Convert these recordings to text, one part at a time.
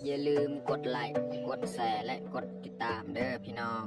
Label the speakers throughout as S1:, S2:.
S1: อย่าลืมกดไลค์กดแชร์และกดติดตามเด้อพี่น้อง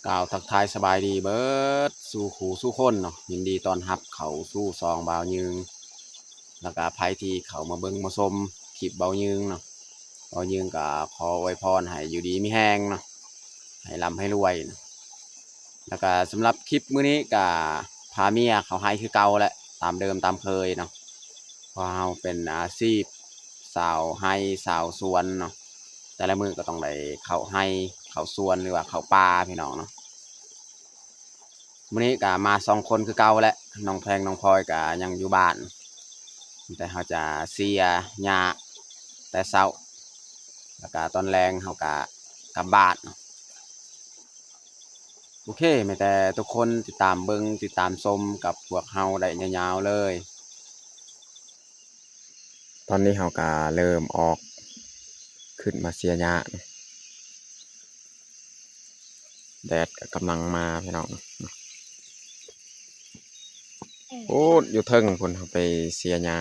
S2: กล่าวทักทายสบายดีเบิดสู่ขู่สู่คนเนาะยินดีต้อนรับเขาสู่ซองบ่าวยืงแล้วก็ภัยที่เขามาเบิ่งมาชมคลิปบ่าวยืงเนาะบ่าวยืงก็ขออวยพรให้อยู่ดีมีแฮงเนาะให้ร่ำให้รวยเนาะแล้วก็สำหรับคลิปมื้อนี้ก็พาเมียเขาให้คือเก่าแหละตามเดิมตามเคยเนาะเพราะเราเป็นอาชีพสาวให้สาวสวนเนาะแต่ละมื้อก็ต้องได้เข้าให้เข้าสวนหรือว่าเข้าป่าพี่น้องเนาะ มื้อนี้ก็มา2 คนคือเก่าแหละน้องแพงน้องพลอยก็ยังอยู่บ้านแต่เขาจะเสียหญ้าแต่เช้าแล้วก็ตอนแลงเขาก็กลับบ้านโอเคแม้แต่ทุกคนติดตามเบิ่งติดตามชมกับพวกเฮาได้ยาวๆเลยตอนนี้เขาก็เริ่มออกขึ้นมาเสียหญ้าแดดก็กำลังมาพี่น้องโอ้อยู่เทิงพุ่นเขาไปเสียหญ้า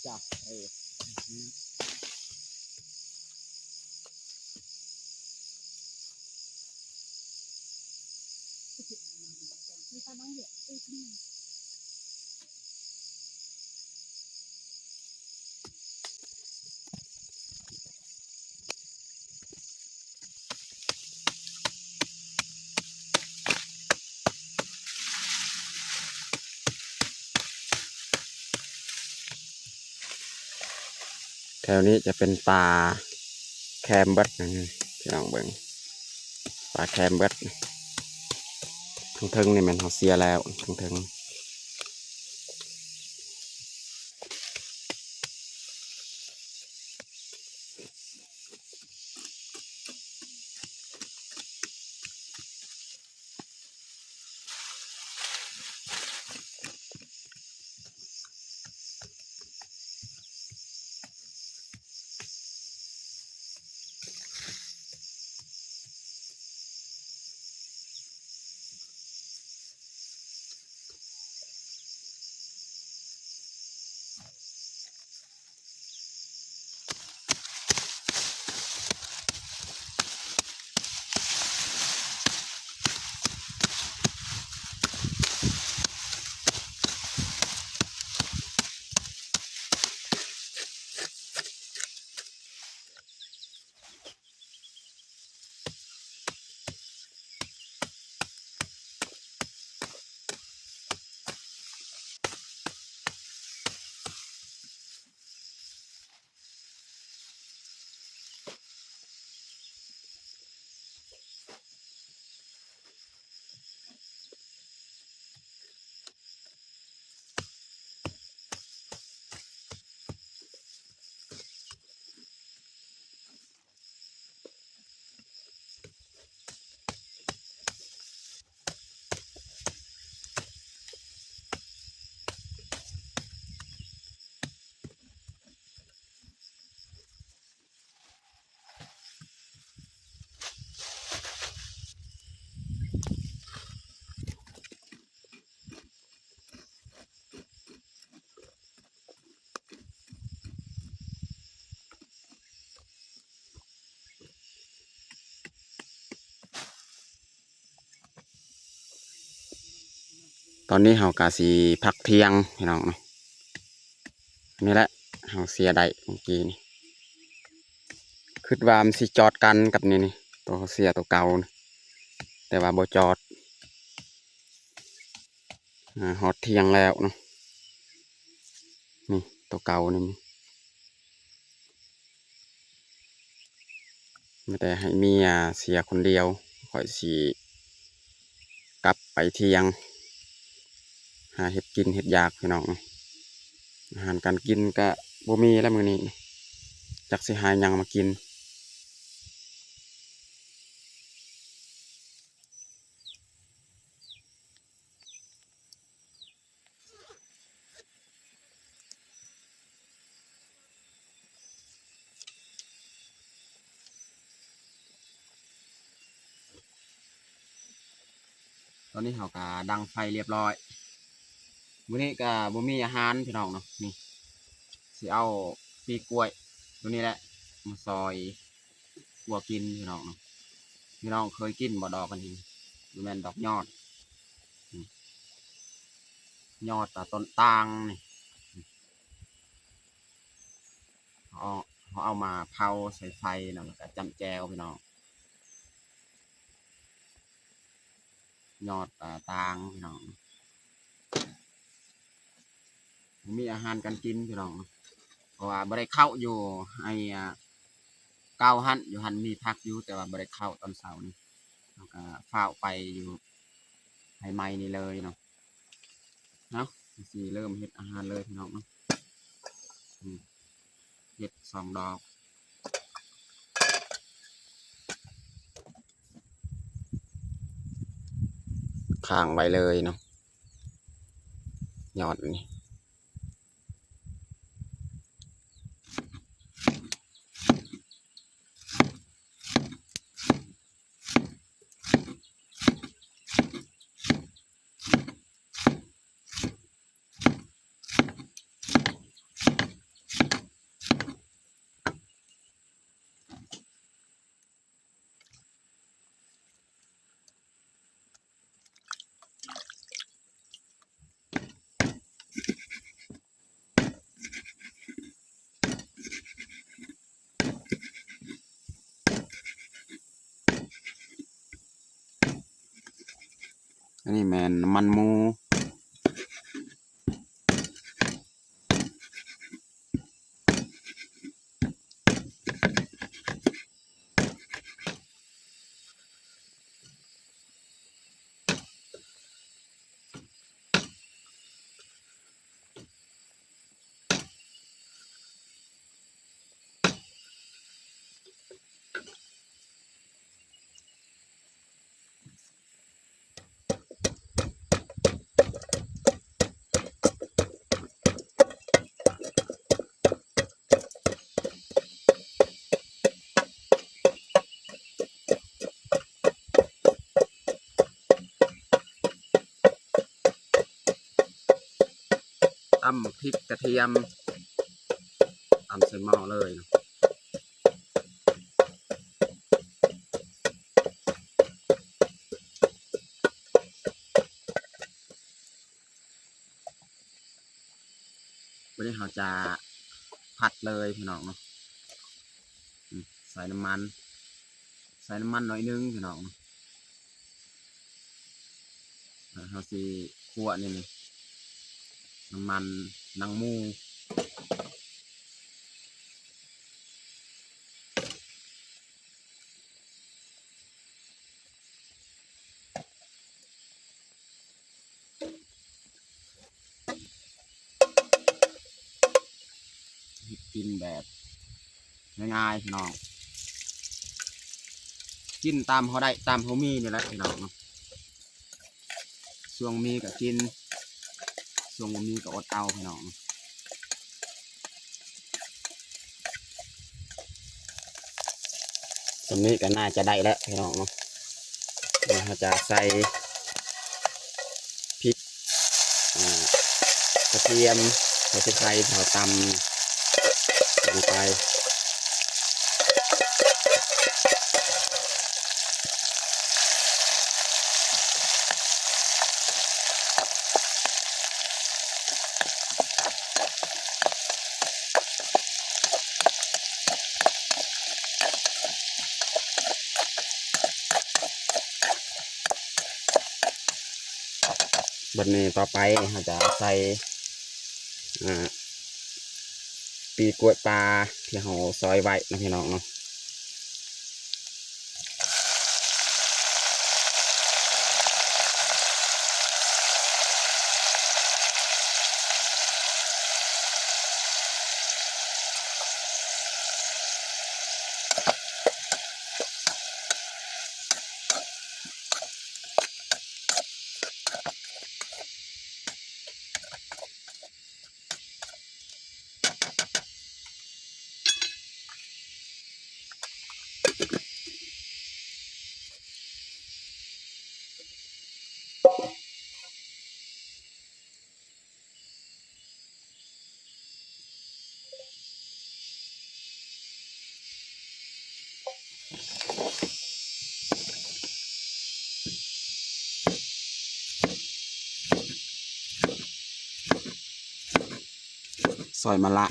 S2: จ้ะแถวนี้จะเป็นป่าแคมเบิดนะพี่น้องเบิ่งป่าแคมเบิดทึงๆนี่แมันเขาเสียแล้วทึง อนนี้เฮากะสิพักเที่ยงพี่น้องเนาะนี่แหละเฮาเสียได้เมื่อกี้นี่คิดว่ามันสิจอดกันกับนี่ตัวเสียตัวเก่านี่แต่ว่าบ่จอดฮอดเที่ยงแล้วเนาะนี่ตัวเก่านี่ไม่แต่ให้เมียเสียคนเดียวข่อยสิกลับไปเที่ยงหาเห็ดกินเห็ดยากพี่น้องอาหารการกินก็บ่มีแล้วมื้อนี้จักสิหาหยังมากินตอนนี้เขาก็ดังไฟเรียบร้อยมื้อนี้ก็บ่มีอาหารพี่น้องเนาะนี่สิเอาปีกล้วยตัวนี้แหละมาซอยกัวกินพี่น้องเนาะพี่น้องเคยกินบ่ดอกกันนี่ดูแม่นดอกยอดยอดต้นตาลนี่เขาเอามาเผาใส่ไฟเนาะแล้วก็จำแจวพี่น้องยอดตาลพี่น้องมีอาหารการกินพี่น้องเพราะว่าบ่ได้เข้าอยู่ไอ้เก้าหันอยู่หันมีพักอยู่แต่ว่าบ่ได้เข้าตอนเช้านี่แล้วก็ฝ้าวไปอยู่ให้ไม้นี่เลยเนาะสิเริ่มเฮ็ดอาหารเลยพี่น้องเนาะเฮ็ด2 ดอกข้างไว้เลยเนาะยอดนี่อันนี้แม่นน้ำมันหมูตำพริกกระเทียมตำใส่หม้อเลยเนาะวันนี้เราจะผัดเลยพี่น้องเนาะใส่น้ำมันหน่อยนึงพี่น้องเราสิคั่วนี่น้ำมันนางหมูกินแบบง่ายๆพี่น้องกินตามเขาได้ตามเขามีนี่แหละพี่น้องช่วงมีก็กินช่วงมีก็อดเอาพี่น้องตรงนี้ก็น่าจะได้แล้วพี่น้องเนาะเราจะใส่พริกกระเทียมเราจะใส่ถั่วตำลงไป บัดนี้ต่อไปเราจะใส่อ่าปีกล้วยปลาที่เราซอยไว้นะพี่น้องเนาะซอยมะละ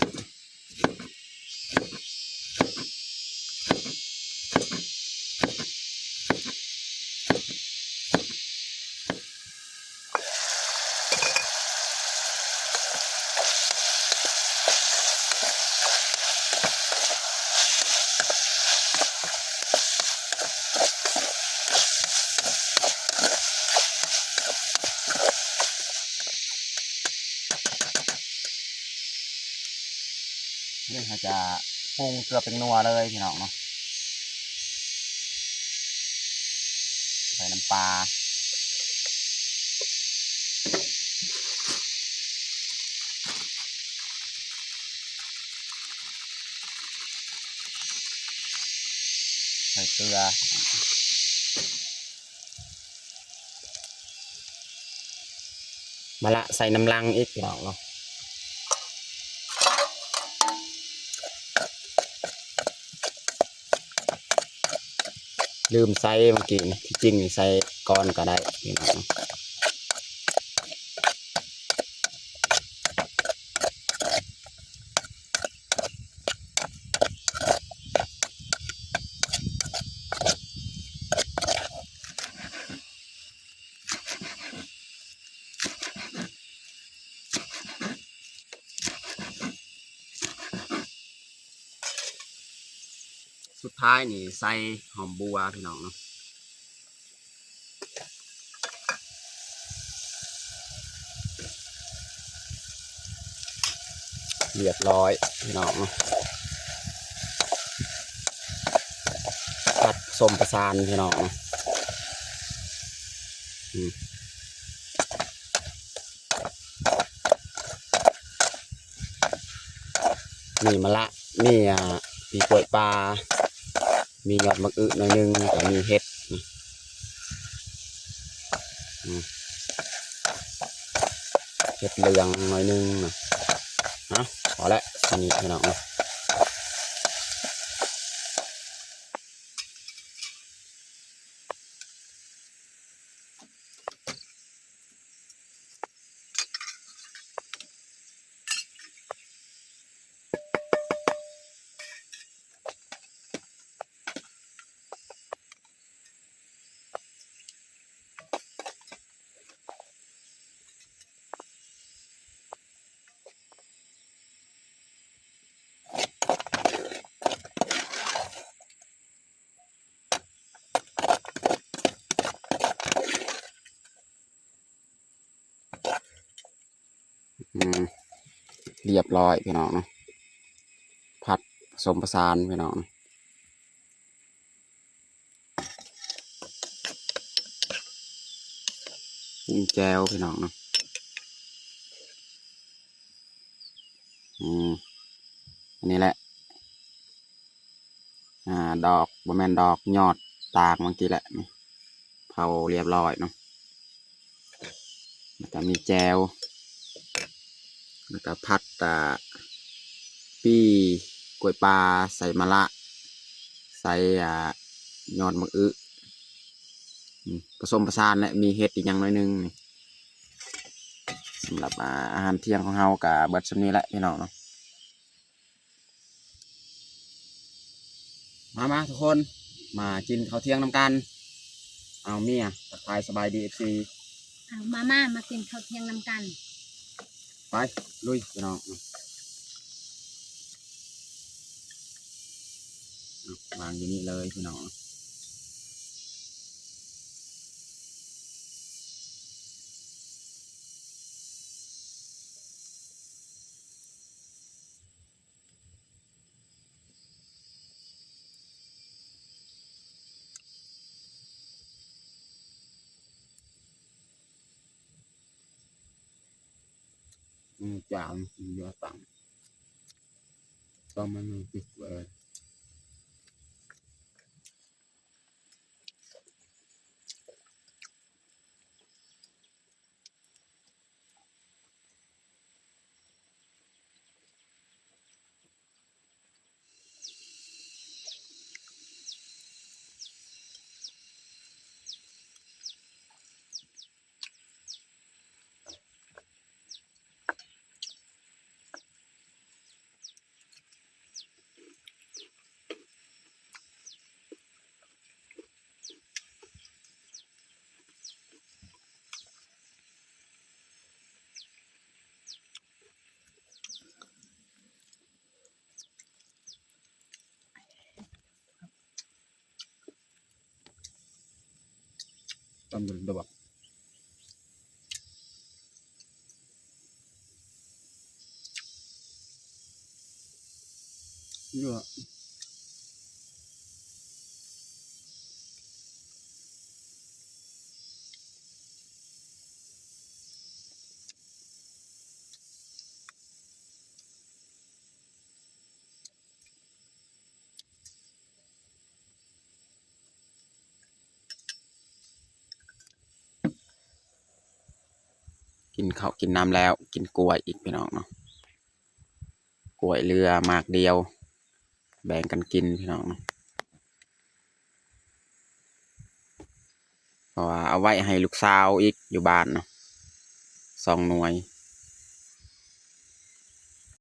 S2: นี่เราจะปรุงเกลือเป็นนัวเลยพี่น้องเนาะใส่น้ำปลาใส่เกลือมะละใส่น้ำลังอีกพี่น้องเนาะลืมใส่เมื่อกี้ที่จริงใส่ก้อนก็ได้พี่น้องสุดท้ายนี่ใส่หอมบัวพี่น้องเนาะเรียบร้อยพี่น้องเนาะผัดส้มประสานพี่น้องเนาะมีมะละมีปีกล้วยปลามียอดมะอึหน่อยนึงแต่มีเห็ดเห็ดเหลืองหน่อยนึงนะฮะพอแล้วสนิทพี่น้องเนาะเรียบร้อยพี่น้องเนาะผัดผสมผสานพี่น้องปรุงแจวพี่น้องเนาะอันนี้แหละดอกบะแมนดอกยอดตากเมื่อกี้แหละเผาเรียบร้อยเนาะแล้วก็มีแจวแล้วก็ผัดปีกล้วยปลาใส่มะละใส่ยอดมะอึผสมผสานและมีเห็ดอีกอย่างน้อยนึงสำหรับอาหารเที่ยงของเรากับเบิดชนี้แหละพี่น้องเนาะมาทุกคนมากินข้าวเที่ยงน้ำกันเอาเมียทักทายสบายดีเอฟซี
S3: เอามากินข้าวเที่ยงนำกัน
S2: ไปลุยพี่น้องวางอยู่นี่เลยพี่น้องจามเยอะตังต้องมันติดเลยต้องดูดอกเยอะกินข้าวกินน้ำแล้วกินกล้วยอีกพี่น้องเนาะกล้วยเรือหมากเดียวแบ่งกันกินพี่น้องเนาะเพราะว่าเอาไว้ให้ลูกสาวอีกอยู่บ้านเนาะ2 หน่วย